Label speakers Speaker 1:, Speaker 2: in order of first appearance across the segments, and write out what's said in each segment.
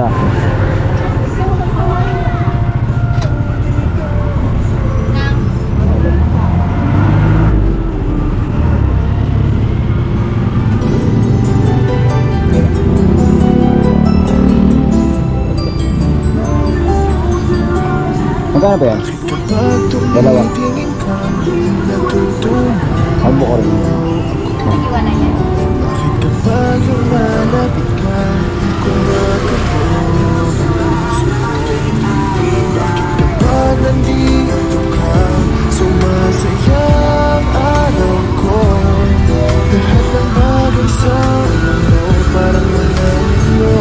Speaker 1: isa. Magkano ba yan? Dalawa. Ang buko rin.
Speaker 2: Iwan na yan.
Speaker 3: Bakit kapag lumalapit ka, bakit kapag nandito ka, sumasaya ang araw ko. Lahat ng bagay sa ulo, parang walang ilo.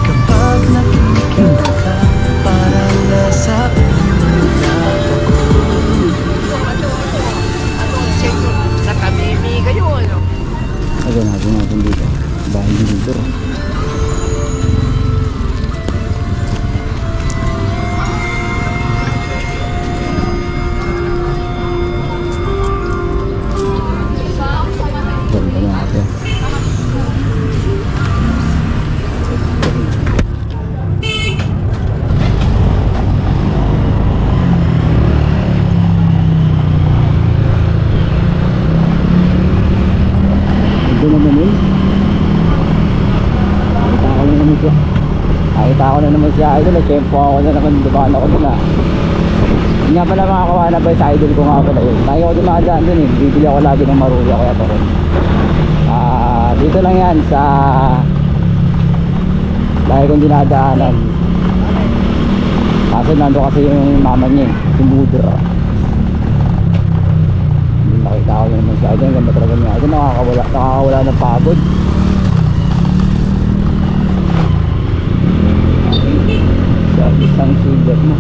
Speaker 3: Kapag nakikita ka, parang nasa ulap ako.
Speaker 4: Nakamimi kayo, ano?
Speaker 1: Ayan natin dito. Bahay dito. Ganda natin. Nakita ko na naman si Idol, tempo ako na naman, dumaan ako dun ah. Hindi nga pala makakawa na ba sa Idol ko nga pala yun. Lagi ako dumadaan dun eh, bibili ako lagi ng Maruya kaya pa rin. Dito lang yan sa lagi kong dinadaanan. Kaso nando kasi yung mama niya eh, si Budra. Nakita ko na naman si Idol, ganda talaga niya Idol, nakakawala ng pagod. Isang sugat mo.